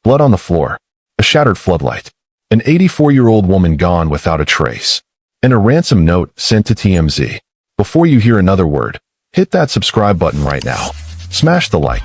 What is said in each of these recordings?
blood on the floor, a shattered floodlight, an 84-year-old woman gone without a trace, and a ransom note sent to TMZ. Before you hear another word, hit that subscribe button right now. Smash the like.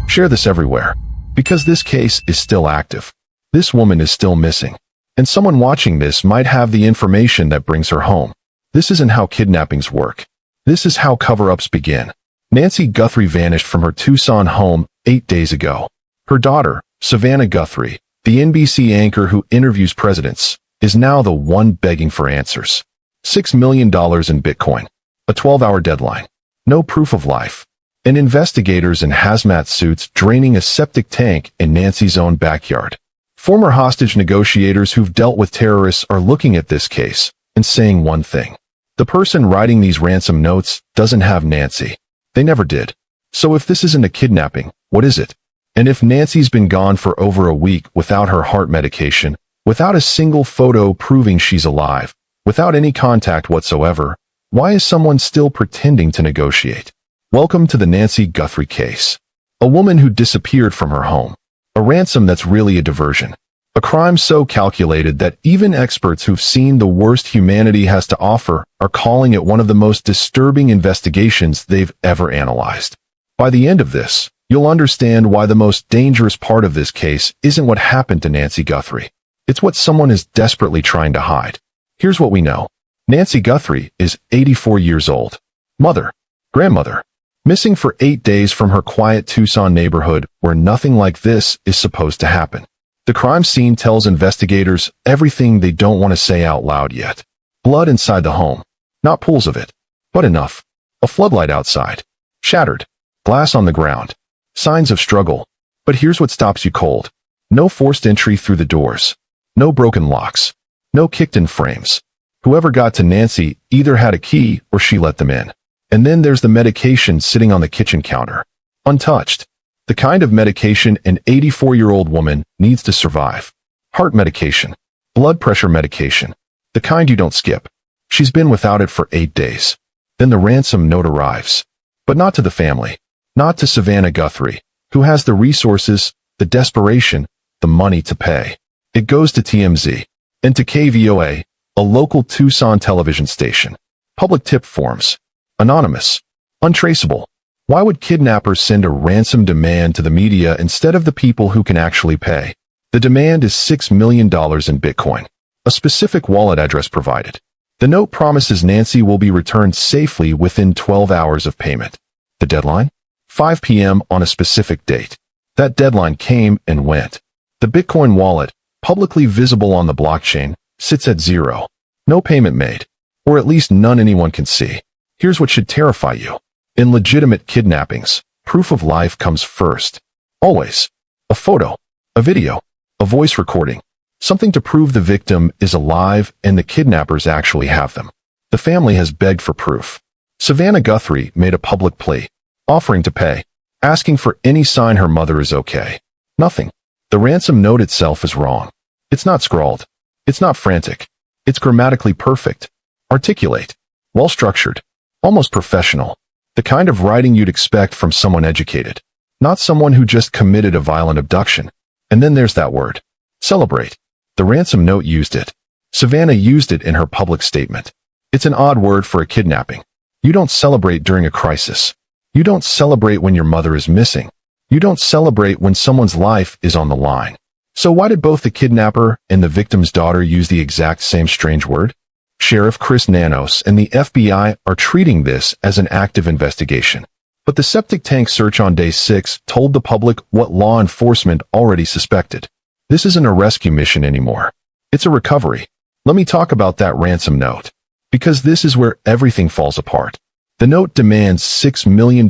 Share this everywhere. Because this case is still active. This woman is still missing. And someone watching this might have the information that brings her home. This isn't how kidnappings work. This is how cover-ups begin. Nancy Guthrie vanished from her Tucson home 8 days ago. Her daughter, Savannah Guthrie, the NBC anchor who interviews presidents, is now the one begging for answers. $6 million in Bitcoin. A 12-hour deadline. No proof of life. And investigators in hazmat suits draining a septic tank in Nancy's own backyard. Former hostage negotiators who've dealt with terrorists are looking at this case and saying one thing. The person writing these ransom notes doesn't have Nancy. They never did. So if this isn't a kidnapping, what is it? And if Nancy's been gone for over a week without her heart medication, without a single photo proving she's alive, without any contact whatsoever, why is someone still pretending to negotiate? Welcome to the Nancy Guthrie case. A woman who disappeared from her home. A ransom that's really a diversion. A crime so calculated that even experts who've seen the worst humanity has to offer are calling it one of the most disturbing investigations they've ever analyzed. By the end of this, you'll understand why the most dangerous part of this case isn't what happened to Nancy Guthrie. It's what someone is desperately trying to hide. Here's what we know. Nancy Guthrie is 84 years old. Mother. Grandmother. Missing for 8 days from her quiet Tucson neighborhood where nothing like this is supposed to happen. The crime scene tells investigators everything they don't want to say out loud yet. Blood inside the home. Not pools of it, but enough. A floodlight outside. Shattered. Glass on the ground. Signs of struggle. But here's what stops you cold. No forced entry through the doors. No broken locks. No kicked-in frames. Whoever got to Nancy either had a key or she let them in. And then there's the medication sitting on the kitchen counter. Untouched. The kind of medication an 84-year-old woman needs to survive. Heart medication. Blood pressure medication. The kind you don't skip. She's been without it for 8 days. Then the ransom note arrives. But not to the family. Not to Savannah Guthrie, who has the resources, the desperation, the money to pay. It goes to TMZ. And to KVOA, a local Tucson television station. Public tip forms. Anonymous. Untraceable. Why would kidnappers send a ransom demand to the media instead of the people who can actually pay? The demand is $6 million in Bitcoin. A specific wallet address provided. The note promises Nancy will be returned safely within 12 hours of payment. The deadline? 5 p.m. on a specific date. That deadline came and went. The Bitcoin wallet, publicly visible on the blockchain, sits at zero. No payment made. Or at least none anyone can see. Here's what should terrify you. In legitimate kidnappings, proof of life comes first. Always. A photo, a video, a voice recording. Something to prove the victim is alive and the kidnappers actually have them. The family has begged for proof. Savannah Guthrie made a public plea, offering to pay, asking for any sign her mother is okay. Nothing. The ransom note itself is wrong. It's not scrawled. It's not frantic. It's grammatically perfect. Articulate. Well-structured. Almost professional. The kind of writing you'd expect from someone educated. Not someone who just committed a violent abduction. And then there's that word. Celebrate. The ransom note used it. Savannah used it in her public statement. It's an odd word for a kidnapping. You don't celebrate during a crisis. You don't celebrate when your mother is missing. You don't celebrate when someone's life is on the line. So why did both the kidnapper and the victim's daughter use the exact same strange word? Sheriff Chris Nanos and the FBI are treating this as an active investigation. But the septic tank search on day 6 told the public what law enforcement already suspected. This isn't a rescue mission anymore. It's a recovery. Let me talk about that ransom note. Because this is where everything falls apart. The note demands $6 million in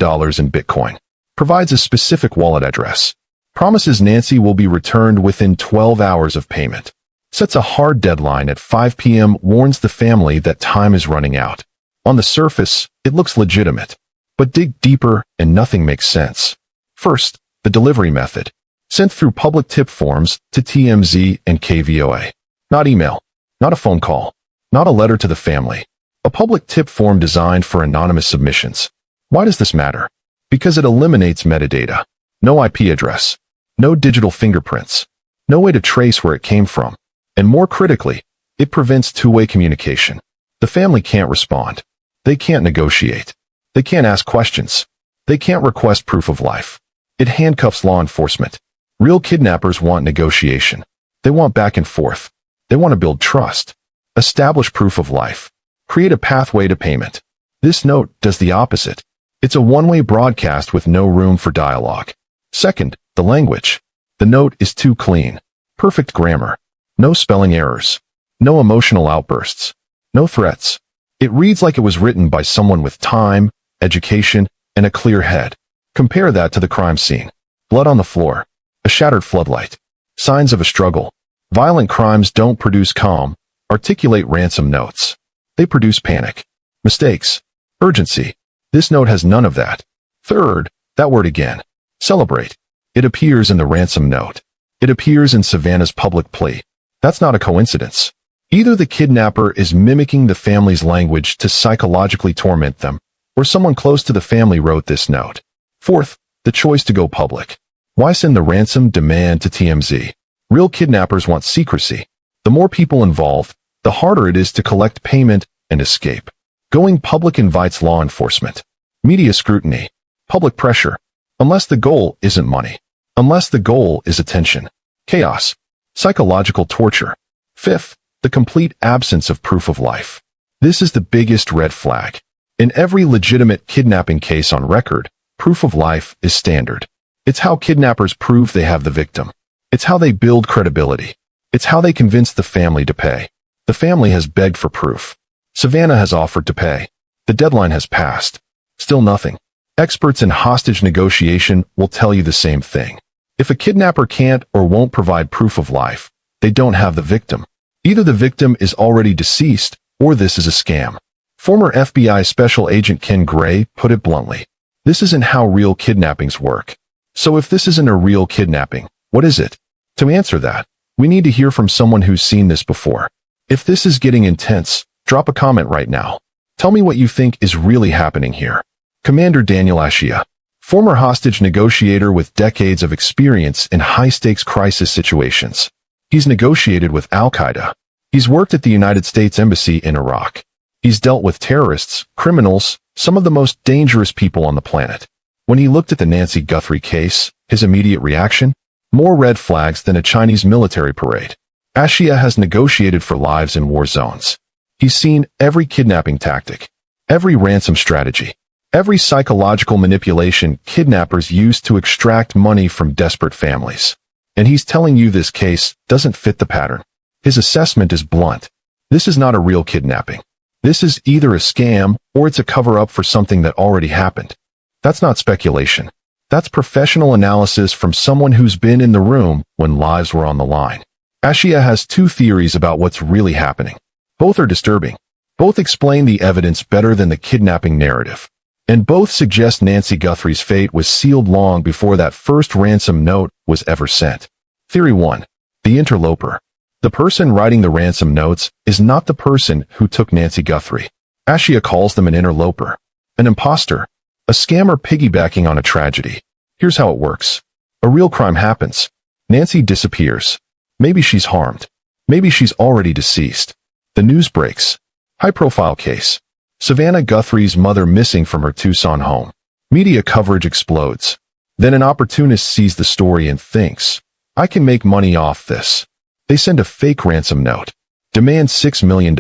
Bitcoin. Provides a specific wallet address. Promises Nancy will be returned within 12 hours of payment. Sets a hard deadline at 5 p.m. Warns the family that time is running out. On the surface, it looks legitimate. But dig deeper and nothing makes sense. First, the delivery method. Sent through public tip forms to TMZ and KVOA. Not email. Not a phone call. Not a letter to the family. A public tip form designed for anonymous submissions. Why does this matter? Because it eliminates metadata. No IP address. No digital fingerprints. No way to trace where it came from. And more critically, it prevents two-way communication. The family can't respond. They can't negotiate. They can't ask questions. They can't request proof of life. It handcuffs law enforcement. Real kidnappers want negotiation. They want back and forth. They want to build trust. Establish proof of life. Create a pathway to payment. This note does the opposite. It's a one-way broadcast with no room for dialogue. Second, the language. The note is too clean. Perfect grammar. No spelling errors. No emotional outbursts. No threats. It reads like it was written by someone with time, education, and a clear head. Compare that to the crime scene. Blood on the floor. A shattered floodlight. Signs of a struggle. Violent crimes don't produce calm, articulate ransom notes. They produce panic. Mistakes. Urgency. This note has none of that. Third, that word again. Celebrate. It appears in the ransom note. It appears in Savannah's public plea. That's not a coincidence. Either the kidnapper is mimicking the family's language to psychologically torment them, or someone close to the family wrote this note. Fourth, the choice to go public. Why send the ransom demand to TMZ? Real kidnappers want secrecy. The more people involved, the harder it is to collect payment and escape. Going public invites law enforcement, media scrutiny, public pressure, unless the goal isn't money, unless the goal is attention, chaos, psychological torture. Fifth, the complete absence of proof of life. This is the biggest red flag. In every legitimate kidnapping case on record, proof of life is standard. It's how kidnappers prove they have the victim. It's how they build credibility. It's how they convince the family to pay. The family has begged for proof. Savannah has offered to pay. The deadline has passed. Still nothing. Experts in hostage negotiation will tell you the same thing. If a kidnapper can't or won't provide proof of life, they don't have the victim. Either the victim is already deceased, or this is a scam. Former FBI Special Agent Ken Gray put it bluntly. This isn't how real kidnappings work. So if this isn't a real kidnapping, what is it? To answer that, we need to hear from someone who's seen this before. If this is getting intense, drop a comment right now. Tell me what you think is really happening here. Commander Daniel Ashia, former hostage negotiator with decades of experience in high-stakes crisis situations. He's negotiated with Al-Qaeda. He's worked at the United States Embassy in Iraq. He's dealt with terrorists, criminals, some of the most dangerous people on the planet. When he looked at the Nancy Guthrie case, his immediate reaction? More red flags than a Chinese military parade. Ashia has negotiated for lives in war zones. He's seen every kidnapping tactic, every ransom strategy, every psychological manipulation kidnappers use to extract money from desperate families. And he's telling you this case doesn't fit the pattern. His assessment is blunt. This is not a real kidnapping. This is either a scam or it's a cover-up for something that already happened. That's not speculation. That's professional analysis from someone who's been in the room when lives were on the line. Ashia has two theories about what's really happening. Both are disturbing. Both explain the evidence better than the kidnapping narrative. And both suggest Nancy Guthrie's fate was sealed long before that first ransom note was ever sent. Theory 1. The interloper. The person writing the ransom notes is not the person who took Nancy Guthrie. Ashia calls them an interloper, an imposter, a scammer piggybacking on a tragedy. Here's how it works. A real crime happens. Nancy disappears. Maybe she's harmed. Maybe she's already deceased. The news breaks. High-profile case. Savannah Guthrie's mother missing from her Tucson home. Media coverage explodes. Then an opportunist sees the story and thinks, I can make money off this. They send a fake ransom note. Demand $6 million.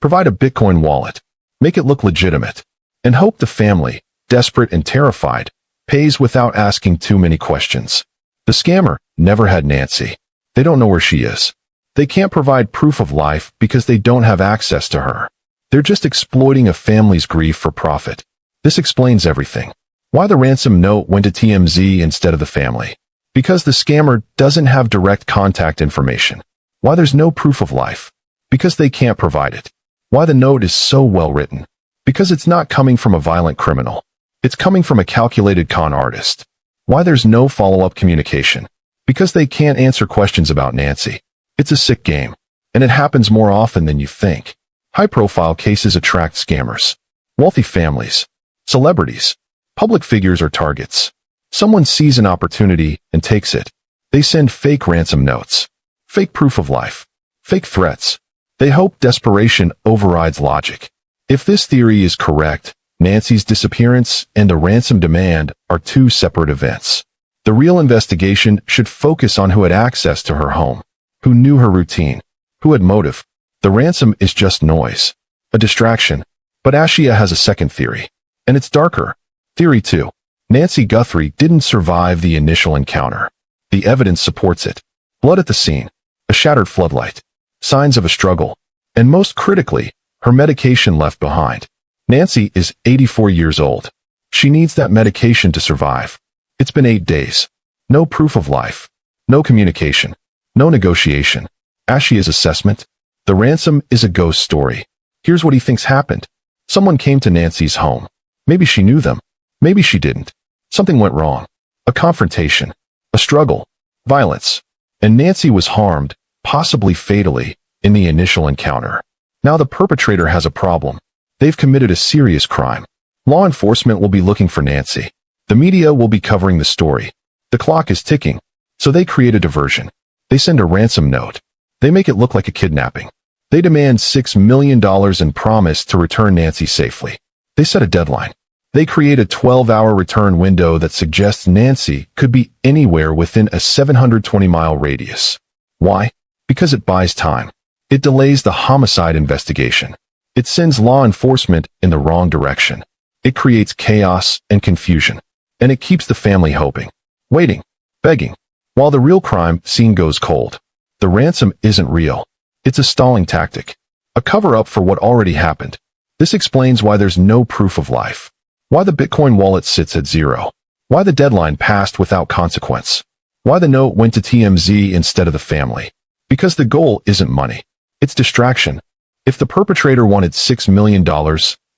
Provide a Bitcoin wallet. Make it look legitimate. And hope the family, desperate and terrified, pays without asking too many questions. The scammer never had Nancy. They don't know where she is. They can't provide proof of life because they don't have access to her. They're just exploiting a family's grief for profit. This explains everything. Why the ransom note went to TMZ instead of the family. Because the scammer doesn't have direct contact information. Why there's no proof of life. Because they can't provide it. Why the note is so well written. Because it's not coming from a violent criminal. It's coming from a calculated con artist. Why there's no follow-up communication. Because they can't answer questions about Nancy. It's a sick game. And it happens more often than you think. High-profile cases attract scammers. Wealthy families. Celebrities. Public figures are targets. Someone sees an opportunity and takes it. They send fake ransom notes, fake proof of life, fake threats. They hope desperation overrides logic. If this theory is correct, Nancy's disappearance and the ransom demand are two separate events. The real investigation should focus on who had access to her home, who knew her routine, who had motive. The ransom is just noise, a distraction. But Ashia has a second theory, and it's darker. Theory 2. Nancy Guthrie didn't survive the initial encounter. The evidence supports it. Blood at the scene, a shattered floodlight, signs of a struggle, and most critically, her medication left behind. Nancy is 84 years old. She needs that medication to survive. It's been 8 days. No proof of life. No communication. No negotiation. Ashia's assessment? The ransom is a ghost story. Here's what he thinks happened. Someone came to Nancy's home. Maybe she knew them. Maybe she didn't. Something went wrong. A confrontation. A struggle. Violence. And Nancy was harmed, possibly fatally, in the initial encounter. Now the perpetrator has a problem. They've committed a serious crime. Law enforcement will be looking for Nancy. The media will be covering the story. The clock is ticking. So they create a diversion. They send a ransom note. They make it look like a kidnapping. They demand $6 million and promise to return Nancy safely. They set a deadline. They create a 12-hour return window that suggests Nancy could be anywhere within a 720-mile radius. Why? Because it buys time. It delays the homicide investigation. It sends law enforcement in the wrong direction. It creates chaos and confusion. And it keeps the family hoping, waiting, begging, while the real crime scene goes cold. The ransom isn't real. It's a stalling tactic, a cover-up for what already happened. This explains why there's no proof of life, why the Bitcoin wallet sits at zero, why the deadline passed without consequence, why the note went to TMZ instead of the family. Because the goal isn't money. It's distraction. If the perpetrator wanted $6 million,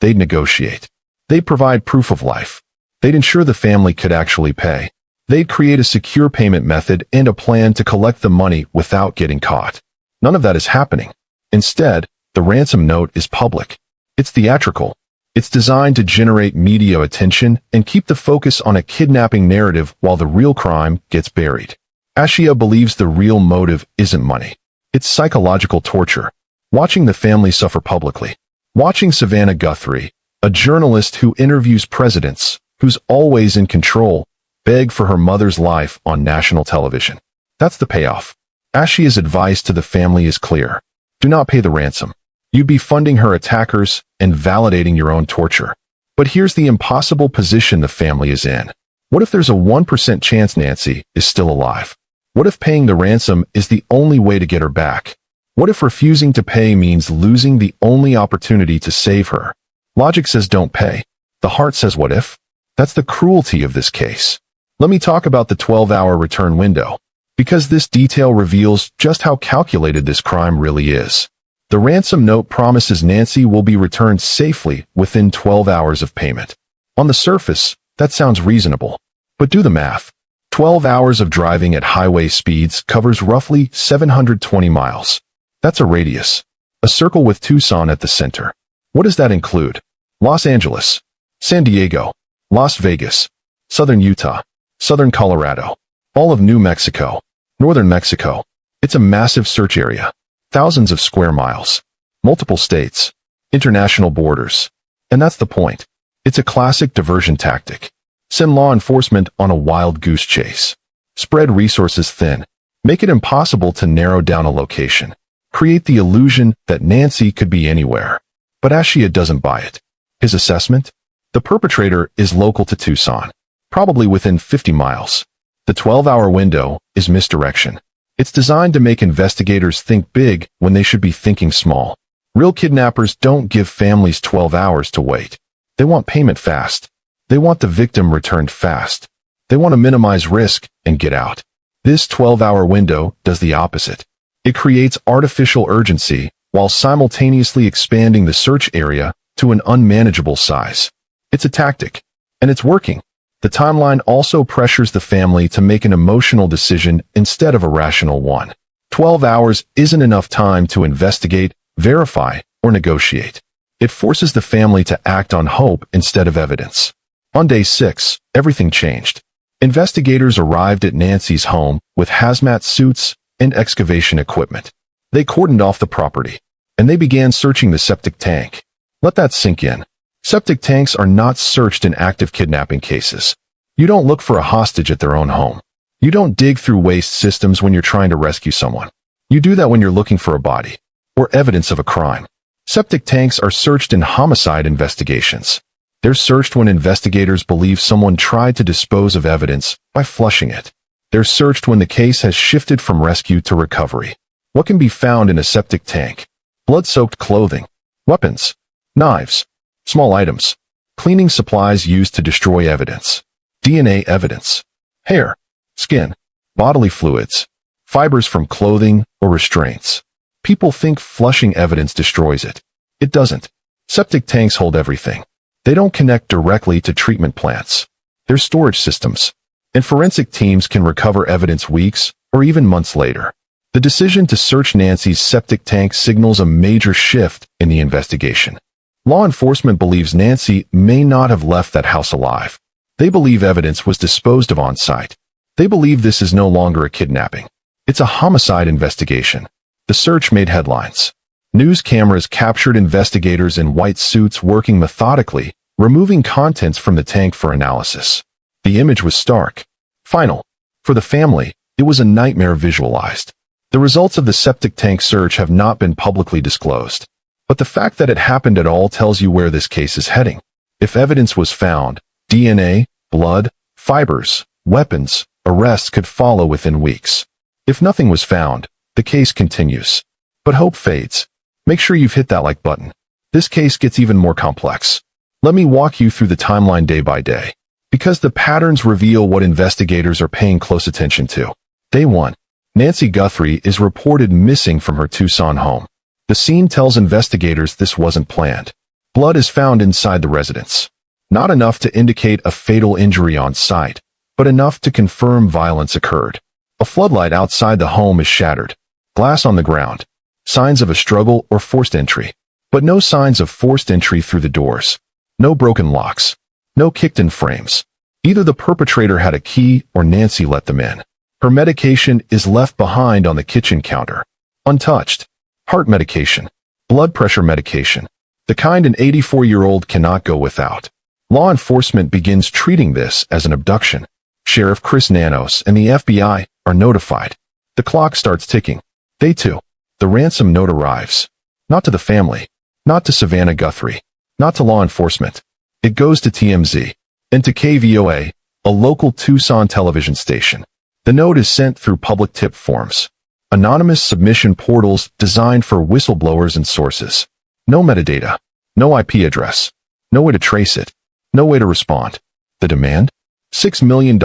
they'd negotiate. They'd provide proof of life. They'd ensure the family could actually pay. They'd create a secure payment method and a plan to collect the money without getting caught. None of that is happening. Instead, the ransom note is public. It's theatrical. It's designed to generate media attention and keep the focus on a kidnapping narrative while the real crime gets buried. Ashia believes the real motive isn't money. It's psychological torture. Watching the family suffer publicly. Watching Savannah Guthrie, a journalist who interviews presidents, who's always in control, beg for her mother's life on national television. That's the payoff. Ashia's advice to the family is clear. Do not pay the ransom. You'd be funding her attackers and validating your own torture. But here's the impossible position the family is in. What if there's a 1% chance Nancy is still alive? What if paying the ransom is the only way to get her back? What if refusing to pay means losing the only opportunity to save her? Logic says don't pay. The heart says what if? That's the cruelty of this case. Let me talk about the 12-hour return window, because this detail reveals just how calculated this crime really is. The ransom note promises Nancy will be returned safely within 12 hours of payment. On the surface, that sounds reasonable. But do the math. 12 hours of driving at highway speeds covers roughly 720 miles. That's a radius. A circle with Tucson at the center. What does that include? Los Angeles, San Diego, Las Vegas, southern Utah, southern Colorado, all of New Mexico, northern Mexico. It's a massive search area. Thousands of square miles. Multiple states. International borders. And that's the point. It's a classic diversion tactic. Send law enforcement on a wild goose chase. Spread resources thin. Make it impossible to narrow down a location. Create the illusion that Nancy could be anywhere. But Ashia doesn't buy it. His assessment? The perpetrator is local to Tucson, probably within 50 miles. The 12-hour window is misdirection. It's designed to make investigators think big when they should be thinking small. Real kidnappers don't give families 12 hours to wait. They want payment fast. They want the victim returned fast. They want to minimize risk and get out. This 12-hour window does the opposite. It creates artificial urgency while simultaneously expanding the search area to an unmanageable size. It's a tactic, and it's working. The timeline also pressures the family to make an emotional decision instead of a rational one. 12 hours isn't enough time to investigate, verify, or negotiate. It forces the family to act on hope instead of evidence. On day 6, everything changed. Investigators arrived at Nancy's home with hazmat suits and excavation equipment. They cordoned off the property, and they began searching the septic tank. Let that sink in. Septic tanks are not searched in active kidnapping cases. You don't look for a hostage at their own home. You don't dig through waste systems when you're trying to rescue someone. You do that when you're looking for a body or evidence of a crime. Septic tanks are searched in homicide investigations. They're searched when investigators believe someone tried to dispose of evidence by flushing it. They're searched when the case has shifted from rescue to recovery. What can be found in a septic tank? Blood-soaked clothing, weapons, knives, small items, cleaning supplies used to destroy evidence, DNA evidence, hair, skin, bodily fluids, fibers from clothing or restraints. People think flushing evidence destroys it. It doesn't. Septic tanks hold everything. They don't connect directly to treatment plants. They're storage systems, and forensic teams can recover evidence weeks or even months later. The decision to search Nancy's septic tank signals a major shift in the investigation. Law enforcement believes Nancy may not have left that house alive. They believe evidence was disposed of on site. They believe this is no longer a kidnapping. It's a homicide investigation. The search made headlines. News cameras captured investigators in white suits working methodically, removing contents from the tank for analysis. The image was stark. Final. For the family, it was a nightmare visualized. The results of the septic tank search have not been publicly disclosed. But the fact that it happened at all tells you where this case is heading. If evidence was found, DNA, blood, fibers, weapons, arrests could follow within weeks. If nothing was found, the case continues. But hope fades. Make sure you've hit that like button. This case gets even more complex. Let me walk you through the timeline day by day, because the patterns reveal what investigators are paying close attention to. Day 1. Nancy Guthrie is reported missing from her Tucson home. The scene tells investigators this wasn't planned. Blood is found inside the residence. Not enough to indicate a fatal injury on site, but enough to confirm violence occurred. A floodlight outside the home is shattered. Glass on the ground. Signs of a struggle or forced entry. But no signs of forced entry through the doors. No broken locks. No kicked-in frames. Either the perpetrator had a key or Nancy let them in. Her medication is left behind on the kitchen counter. Untouched. Heart medication. Blood pressure medication. The kind an 84-year-old cannot go without. Law enforcement begins treating this as an abduction. Sheriff Chris Nanos and the FBI are notified. The clock starts ticking. Day 2. The ransom note arrives. Not to the family. Not to Savannah Guthrie. Not to law enforcement. It goes to TMZ. And to KVOA, a local Tucson television station. The note is sent through public tip forms. Anonymous submission portals designed for whistleblowers and sources. No metadata. No IP address. No way to trace it. No way to respond. The demand? $6 million in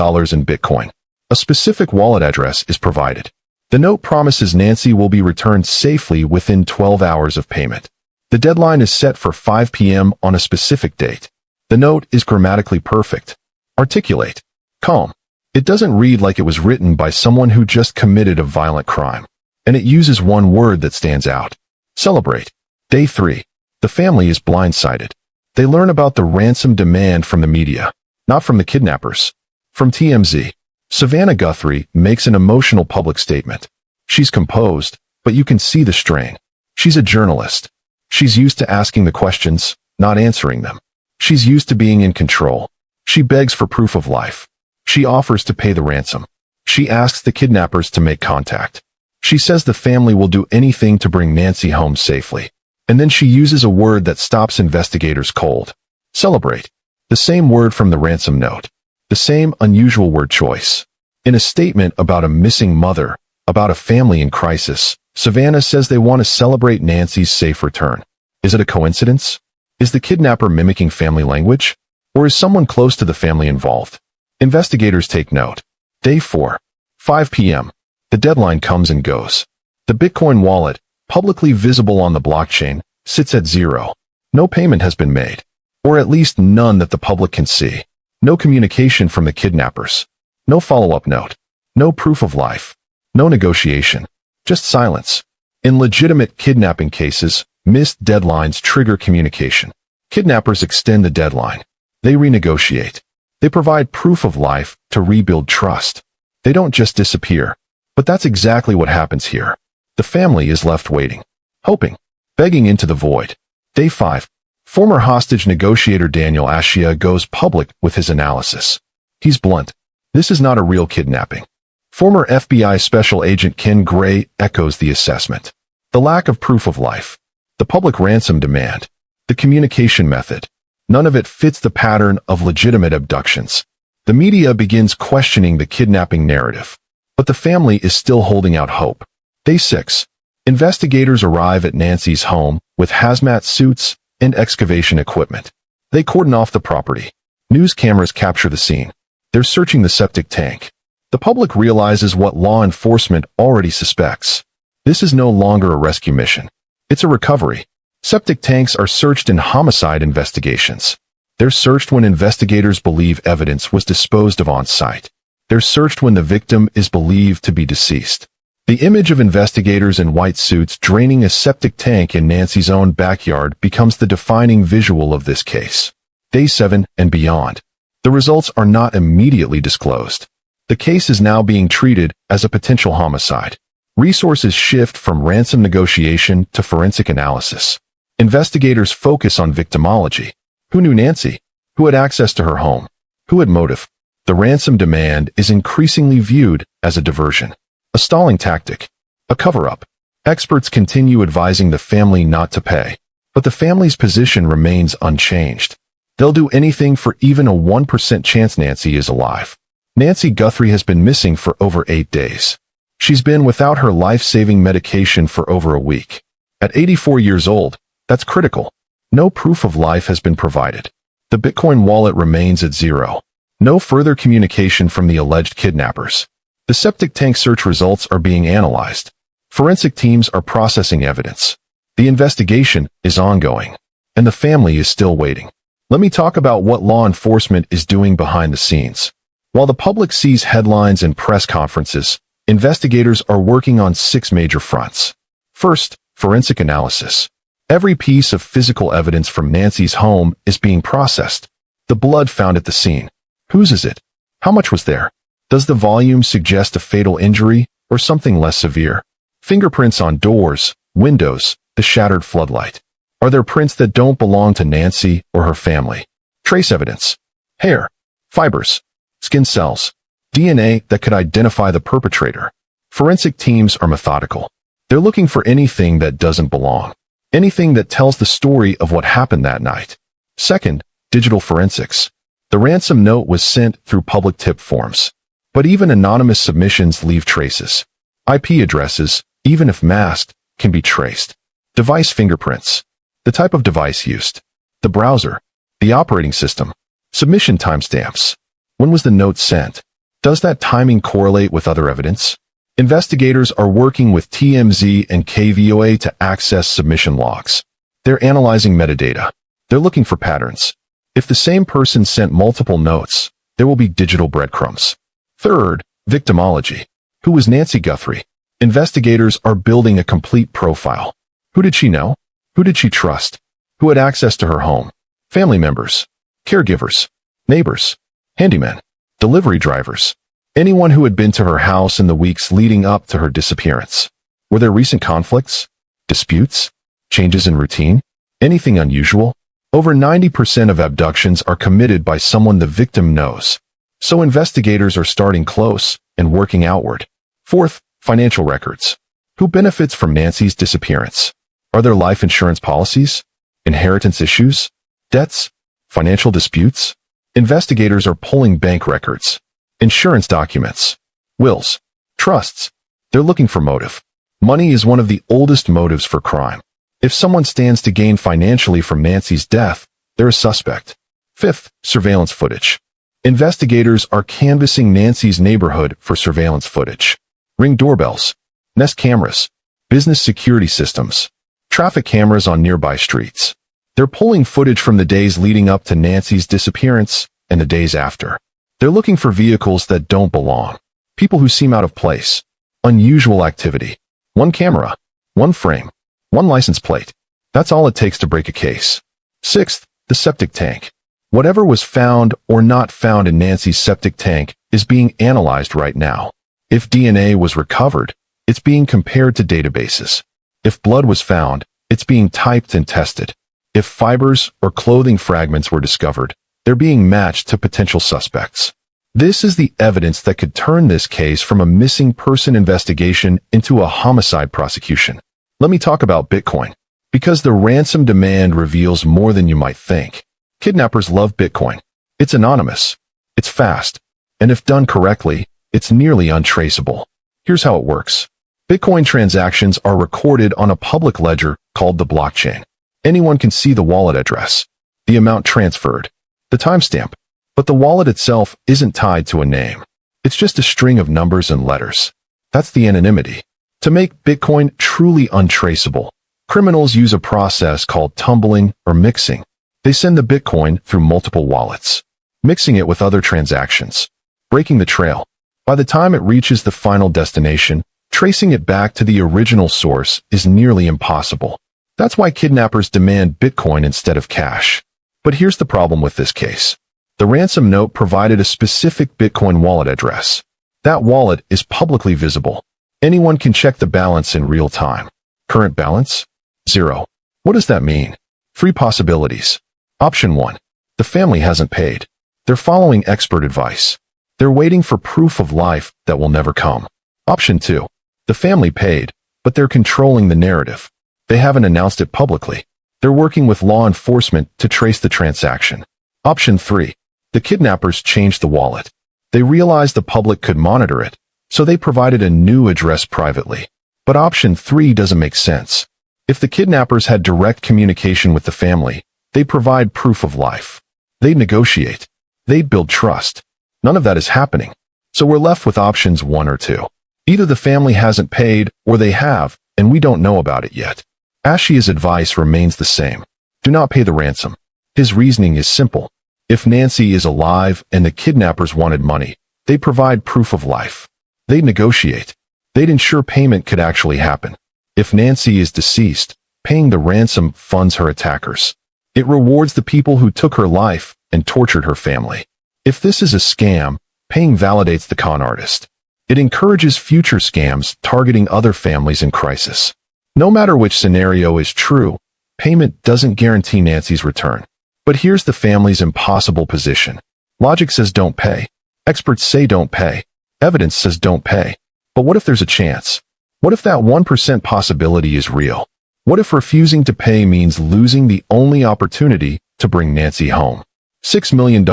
Bitcoin. A specific wallet address is provided. The note promises Nancy will be returned safely within 12 hours of payment. The deadline is set for 5 p.m. on a specific date. The note is grammatically perfect. Articulate. Calm. It doesn't read like it was written by someone who just committed a violent crime. And it uses one word that stands out. Celebrate. Day 3. The family is blindsided. They learn about the ransom demand from the media, not from the kidnappers. From TMZ. Savannah Guthrie makes an emotional public statement. She's composed, but you can see the strain. She's a journalist. She's used to asking the questions, not answering them. She's used to being in control. She begs for proof of life. She offers to pay the ransom. She asks the kidnappers to make contact. She says the family will do anything to bring Nancy home safely. And then she uses a word that stops investigators cold. Celebrate. The same word from the ransom note. The same unusual word choice. In a statement about a missing mother, about a family in crisis, Savannah says they want to celebrate Nancy's safe return. Is it a coincidence? Is the kidnapper mimicking family language? Or is someone close to the family involved? Investigators take note. Day 4. 5 p.m. The deadline comes and goes. The Bitcoin wallet, publicly visible on the blockchain, sits at zero. No payment has been made. Or at least none that the public can see. No communication from the kidnappers. No follow-up note. No proof of life. No negotiation. Just silence. In legitimate kidnapping cases, missed deadlines trigger communication. Kidnappers extend the deadline. They renegotiate. They provide proof of life to rebuild trust. They don't just disappear. But that's exactly what happens here. The family is left waiting, hoping, begging into the void. Day 5. Former hostage negotiator Daniel Ashia goes public with his analysis. He's blunt. This is not a real kidnapping. Former FBI Special Agent Ken Gray echoes the assessment. The lack of proof of life. The public ransom demand. The communication method. None of it fits the pattern of legitimate abductions. The media begins questioning the kidnapping narrative. But the family is still holding out hope. Day 6. Investigators arrive at Nancy's home with hazmat suits and excavation equipment. They cordon off the property. News cameras capture the scene. They're searching the septic tank. The public realizes what law enforcement already suspects. This is no longer a rescue mission. It's a recovery. Septic tanks are searched in homicide investigations. They're searched when investigators believe evidence was disposed of on site. They're searched when the victim is believed to be deceased. The image of investigators in white suits draining a septic tank in Nancy's own backyard becomes the defining visual of this case. Day 7 and beyond. The results are not immediately disclosed. The case is now being treated as a potential homicide. Resources shift from ransom negotiation to forensic analysis. Investigators focus on victimology. Who knew Nancy? Who had access to her home? Who had motive? The ransom demand is increasingly viewed as a diversion, a stalling tactic, a cover-up. Experts continue advising the family not to pay, but the family's position remains unchanged. They'll do anything for even a 1% chance Nancy is alive. Nancy Guthrie has been missing for over 8 days. She's been without her life-saving medication for over a week. At 84 years old, that's critical. No proof of life has been provided. The Bitcoin wallet remains at zero. No further communication from the alleged kidnappers. The septic tank search results are being analyzed. Forensic teams are processing evidence. The investigation is ongoing, and the family is still waiting. Let me talk about what law enforcement is doing behind the scenes. While the public sees headlines and press conferences, investigators are working on 6 major fronts. First, forensic analysis. Every piece of physical evidence from Nancy's home is being processed. The blood found at the scene. Whose is it? How much was there? Does the volume suggest a fatal injury or something less severe? Fingerprints on doors, windows, the shattered floodlight. Are there prints that don't belong to Nancy or her family? Trace evidence. Hair, fibers, skin cells, DNA that could identify the perpetrator. Forensic teams are methodical. They're looking for anything that doesn't belong. Anything that tells the story of what happened that night. Second, digital forensics. The ransom note was sent through public tip forms. But even anonymous submissions leave traces. IP addresses, even if masked, can be traced. Device fingerprints. The type of device used. The browser. The operating system. Submission timestamps. When was the note sent? Does that timing correlate with other evidence? Investigators are working with TMZ and KVOA to access submission logs. They're analyzing metadata. They're looking for patterns. If the same person sent multiple notes, there will be digital breadcrumbs. Third, victimology. Who was Nancy Guthrie? Investigators are building a complete profile. Who did she know? Who did she trust? Who had access to her home? Family members, caregivers, neighbors, handymen, delivery drivers, anyone who had been to her house in the weeks leading up to her disappearance. Were there recent conflicts, disputes, changes in routine, anything unusual? Over 90% of abductions are committed by someone the victim knows. So investigators are starting close and working outward. Fourth, financial records. Who benefits from Nancy's disappearance? Are there life insurance policies? Inheritance issues? Debts? Financial disputes? Investigators are pulling bank records, insurance documents, wills, trusts. They're looking for motive. Money is one of the oldest motives for crime. If someone stands to gain financially from Nancy's death, they're a suspect. Fifth, surveillance footage. Investigators are canvassing Nancy's neighborhood for surveillance footage. Ring doorbells, Nest cameras, business security systems, traffic cameras on nearby streets. They're pulling footage from the days leading up to Nancy's disappearance and the days after. They're looking for vehicles that don't belong, people who seem out of place, unusual activity. One camera, one frame, one license plate. That's all it takes to break a case. Sixth, the septic tank. Whatever was found or not found in Nancy's septic tank is being analyzed right now. If DNA was recovered, it's being compared to databases. If blood was found, it's being typed and tested. If fibers or clothing fragments were discovered, they're being matched to potential suspects. This is the evidence that could turn this case from a missing person investigation into a homicide prosecution. Let me talk about Bitcoin, because the ransom demand reveals more than you might think. Kidnappers love Bitcoin. It's anonymous. It's fast. And if done correctly, it's nearly untraceable. Here's how it works. Bitcoin transactions are recorded on a public ledger called the blockchain. Anyone can see the wallet address, the amount transferred, the timestamp, but the wallet itself isn't tied to a name. It's just a string of numbers and letters. That's the anonymity. To make Bitcoin truly untraceable, criminals use a process called tumbling or mixing. They send the Bitcoin through multiple wallets, mixing it with other transactions, breaking the trail. By the time it reaches the final destination, tracing it back to the original source is nearly impossible. That's why kidnappers demand Bitcoin instead of cash. But here's the problem with this case. The ransom note provided a specific Bitcoin wallet address. That wallet is publicly visible. Anyone can check the balance in real time. Current balance? 0. What does that mean? 3 possibilities. Option 1. The family hasn't paid. They're following expert advice. They're waiting for proof of life that will never come. Option 2. The family paid, but they're controlling the narrative. They haven't announced it publicly. They're working with law enforcement to trace the transaction. Option 3. The kidnappers changed the wallet. They realized the public could monitor it, so they provided a new address privately. But option 3 doesn't make sense. If the kidnappers had direct communication with the family, they'd provide proof of life. They'd negotiate. They'd build trust. None of that is happening. So we're left with options 1 or 2. Either the family hasn't paid, or they have, and we don't know about it yet. Ashia's advice remains the same. Do not pay the ransom. His reasoning is simple. If Nancy is alive and the kidnappers wanted money, they'd provide proof of life. They'd negotiate. They'd ensure payment could actually happen. If Nancy is deceased, paying the ransom funds her attackers. It rewards the people who took her life and tortured her family. If this is a scam, paying validates the con artist. It encourages future scams targeting other families in crisis. No matter which scenario is true, payment doesn't guarantee Nancy's return. But here's the family's impossible position. Logic says don't pay. Experts say don't pay. Evidence says don't pay. But what if there's a chance? What if that 1% possibility is real? What if refusing to pay means losing the only opportunity to bring Nancy home? $6 million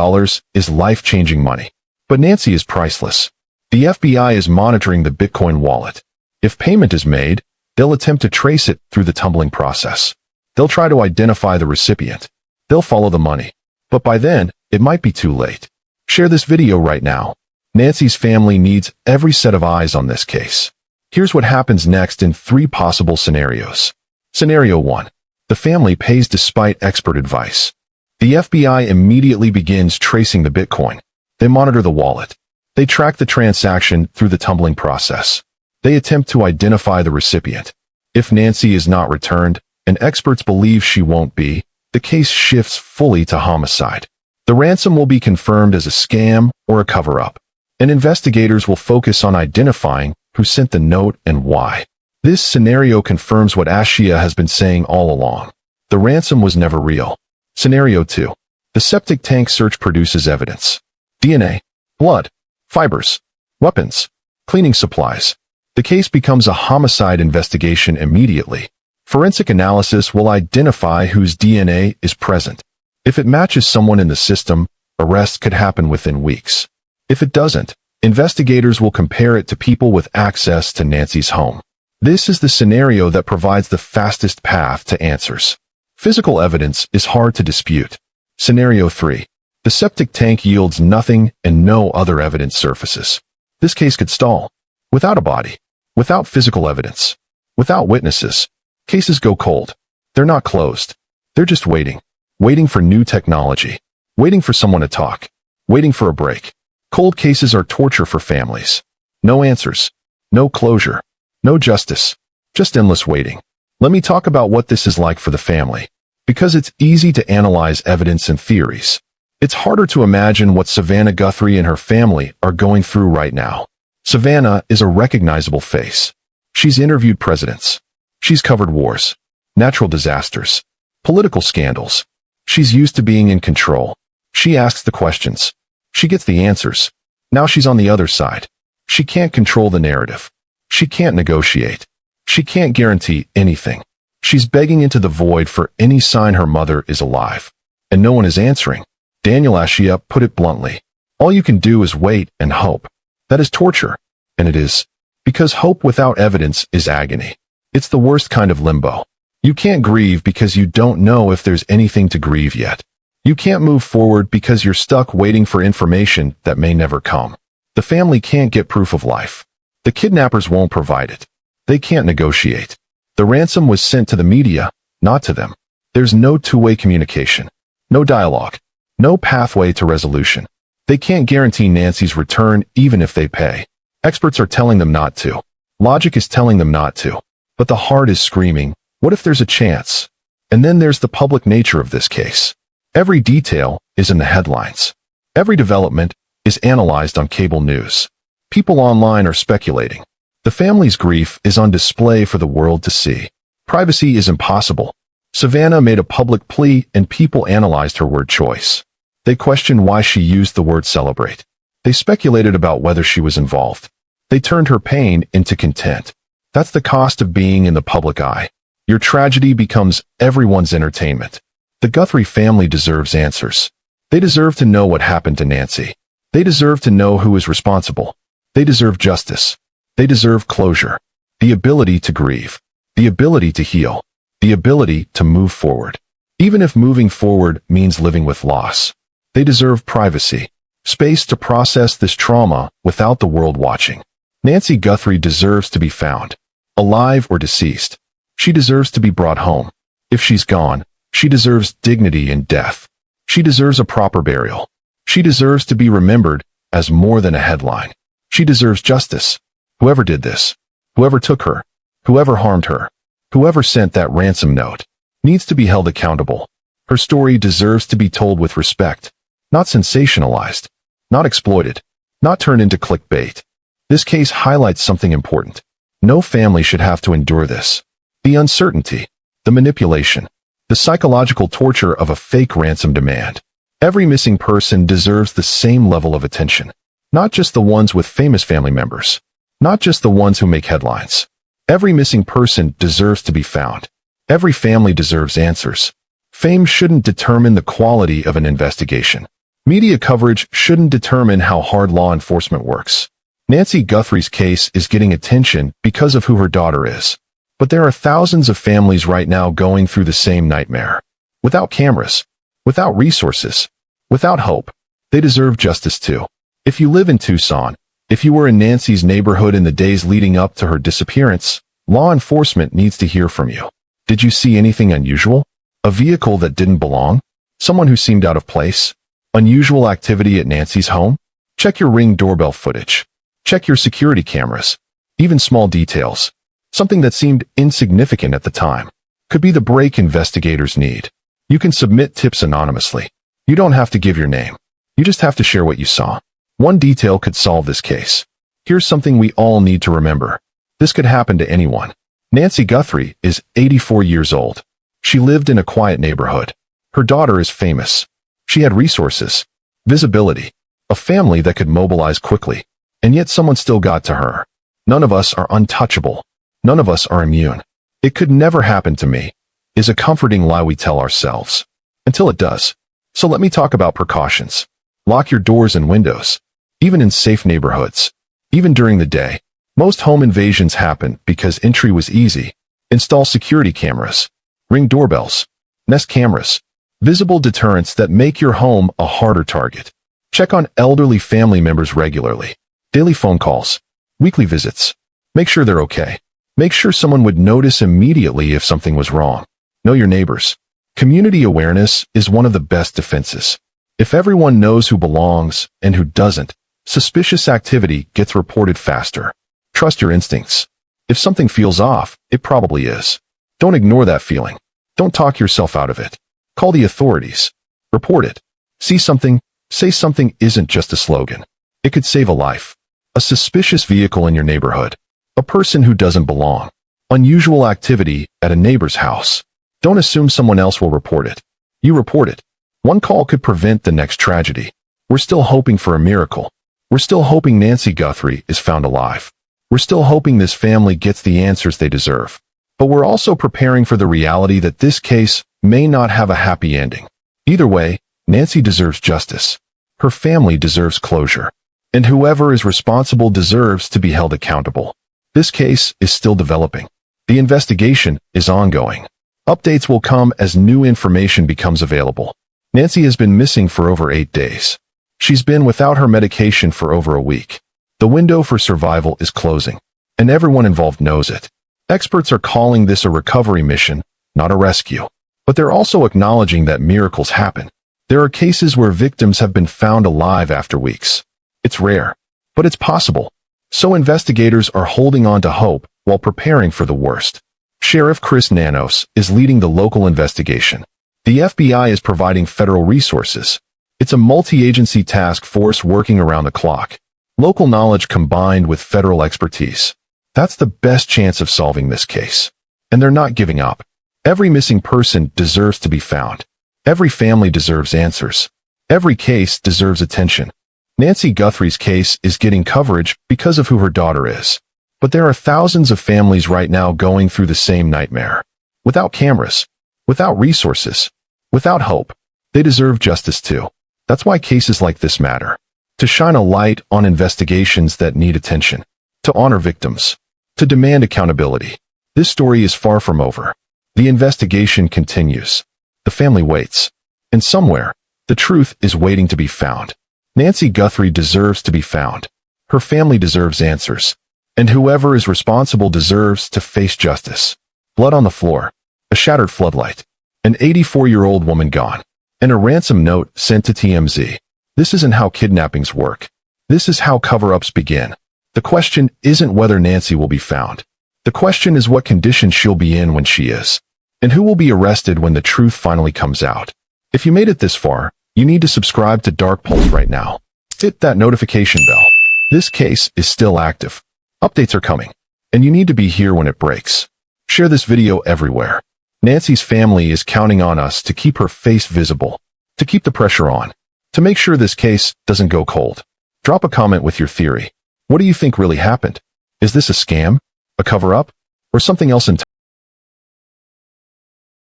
is life-changing money. But Nancy is priceless. The FBI is monitoring the Bitcoin wallet. If payment is made, they'll attempt to trace it through the tumbling process. They'll try to identify the recipient. They'll follow the money. But by then, it might be too late. Share this video right now. Nancy's family needs every set of eyes on this case. Here's what happens next in 3 possible scenarios. Scenario 1. The family pays despite expert advice. The FBI immediately begins tracing the Bitcoin. They monitor the wallet. They track the transaction through the tumbling process. They attempt to identify the recipient. If Nancy is not returned, and experts believe she won't be, the case shifts fully to homicide. The ransom will be confirmed as a scam or a cover-up, and investigators will focus on identifying who sent the note and why. This scenario confirms what Ashia has been saying all along. The ransom was never real. Scenario 2. The septic tank search produces evidence. DNA, blood, fibers, weapons, cleaning supplies. The case becomes a homicide investigation immediately. Forensic analysis will identify whose DNA is present. If it matches someone in the system, arrest could happen within weeks. If it doesn't, investigators will compare it to people with access to Nancy's home. This is the scenario that provides the fastest path to answers. Physical evidence is hard to dispute. Scenario 3. The septic tank yields nothing and no other evidence surfaces. This case could stall. Without a body, without physical evidence, without witnesses, cases go cold. They're not closed. They're just waiting. Waiting for new technology. Waiting for someone to talk. Waiting for a break. Cold cases are torture for families. No answers. No closure. No justice. Just endless waiting. Let me talk about what this is like for the family. Because it's easy to analyze evidence and theories. It's harder to imagine what Savannah Guthrie and her family are going through right now. Savannah is a recognizable face. She's interviewed presidents. She's covered wars, natural disasters, political scandals. She's used to being in control. She asks the questions. She gets the answers. Now she's on the other side. She can't control the narrative. She can't negotiate. She can't guarantee anything. She's begging into the void for any sign her mother is alive. And no one is answering. Daniel Ashia put it bluntly. All you can do is wait and hope. That is torture. And it is. Because hope without evidence is agony. It's the worst kind of limbo. You can't grieve because you don't know if there's anything to grieve yet. You can't move forward because you're stuck waiting for information that may never come. The family can't get proof of life. The kidnappers won't provide it. They can't negotiate. The ransom was sent to the media, not to them. There's no two-way communication. No dialogue. No pathway to resolution. They can't guarantee Nancy's return even if they pay. Experts are telling them not to. Logic is telling them not to. But the heart is screaming, what if there's a chance? And then there's the public nature of this case. Every detail is in the headlines. Every development is analyzed on cable news. People online are speculating. The family's grief is on display for the world to see. Privacy is impossible. Savannah made a public plea and people analyzed her word choice. They questioned why she used the word celebrate. They speculated about whether she was involved. They turned her pain into content. That's the cost of being in the public eye. Your tragedy becomes everyone's entertainment. The Guthrie family deserves answers. They deserve to know what happened to Nancy. They deserve to know who is responsible. They deserve justice. They deserve closure. The ability to grieve. The ability to heal. The ability to move forward. Even if moving forward means living with loss. They deserve privacy. Space to process this trauma without the world watching. Nancy Guthrie deserves to be found. Alive or deceased. She deserves to be brought home. If she's gone, she deserves dignity in death. She deserves a proper burial. She deserves to be remembered as more than a headline. She deserves justice. Whoever did this, whoever took her, whoever harmed her, whoever sent that ransom note, needs to be held accountable. Her story deserves to be told with respect, not sensationalized, not exploited, not turned into clickbait. This case highlights something important. No family should have to endure this. The uncertainty, the manipulation, the psychological torture of a fake ransom demand. Every missing person deserves the same level of attention. Not just the ones with famous family members. Not just the ones who make headlines. Every missing person deserves to be found. Every family deserves answers. Fame shouldn't determine the quality of an investigation. Media coverage shouldn't determine how hard law enforcement works. Nancy Guthrie's case is getting attention because of who her daughter is. But there are thousands of families right now going through the same nightmare. Without cameras, without resources, without hope. They deserve justice too. If you live in Tucson, if you were in Nancy's neighborhood in the days leading up to her disappearance, law enforcement needs to hear from you. Did you see anything unusual? A vehicle that didn't belong? Someone who seemed out of place? Unusual activity at Nancy's home? Check your Ring doorbell footage. Check your security cameras. Even small details. Something that seemed insignificant at the time could be the break investigators need. You can submit tips anonymously. You don't have to give your name. You just have to share what you saw. One detail could solve this case. Here's something we all need to remember. This could happen to anyone. Nancy Guthrie is 84 years old. She lived in a quiet neighborhood. Her daughter is famous. She had resources, visibility, a family that could mobilize quickly. And yet someone still got to her. None of us are untouchable. None of us are immune. It could never happen to me, is a comforting lie we tell ourselves. Until it does. So let me talk about precautions. Lock your doors and windows. Even in safe neighborhoods. Even during the day. Most home invasions happen because entry was easy. Install security cameras. Ring doorbells. Nest cameras. Visible deterrents that make your home a harder target. Check on elderly family members regularly. Daily phone calls. Weekly visits. Make sure they're okay. Make sure someone would notice immediately if something was wrong. Know your neighbors. Community awareness is one of the best defenses. If everyone knows who belongs and who doesn't, suspicious activity gets reported faster. Trust your instincts. If something feels off, it probably is. Don't ignore that feeling. Don't talk yourself out of it. Call the authorities. Report it. See something, say something isn't just a slogan. It could save a life. A suspicious vehicle in your neighborhood. A person who doesn't belong. Unusual activity at a neighbor's house. Don't assume someone else will report it. You report it. One call could prevent the next tragedy. We're still hoping for a miracle. We're still hoping Nancy Guthrie is found alive. We're still hoping this family gets the answers they deserve. But we're also preparing for the reality that this case may not have a happy ending. Either way, Nancy deserves justice. Her family deserves closure. And whoever is responsible deserves to be held accountable. This case is still developing. The investigation is ongoing. Updates will come as new information becomes available. Nancy has been missing for over 8 days. She's been without her medication for over a week. The window for survival is closing, and everyone involved knows it. Experts are calling this a recovery mission, not a rescue. But they're also acknowledging that miracles happen. There are cases where victims have been found alive after weeks. It's rare, but it's possible. So investigators are holding on to hope while preparing for the worst. Sheriff Chris Nanos is leading the local investigation. The FBI is providing federal resources. It's a multi-agency task force working around the clock. Local knowledge combined with federal expertise. That's the best chance of solving this case. And they're not giving up. Every missing person deserves to be found. Every family deserves answers. Every case deserves attention. Nancy Guthrie's case is getting coverage because of who her daughter is. But there are thousands of families right now going through the same nightmare. Without cameras. Without resources. Without hope. They deserve justice too. That's why cases like this matter. To shine a light on investigations that need attention. To honor victims. To demand accountability. This story is far from over. The investigation continues. The family waits. And somewhere, the truth is waiting to be found. Nancy Guthrie deserves to be found. Her family deserves answers. And whoever is responsible deserves to face justice. Blood on the floor. A shattered floodlight. An 84-year-old woman gone. And a ransom note sent to TMZ. This isn't how kidnappings work. This is how cover-ups begin. The question isn't whether Nancy will be found. The question is what condition she'll be in when she is. And who will be arrested when the truth finally comes out. If you made it this far, you need to subscribe to Dark Pulse right now. Hit that notification bell. This case is still active. Updates are coming. And you need to be here when it breaks. Share this video everywhere. Nancy's family is counting on us to keep her face visible. To keep the pressure on. To make sure this case doesn't go cold. Drop a comment with your theory. What do you think really happened? Is this a scam? A cover-up? Or something else entirely?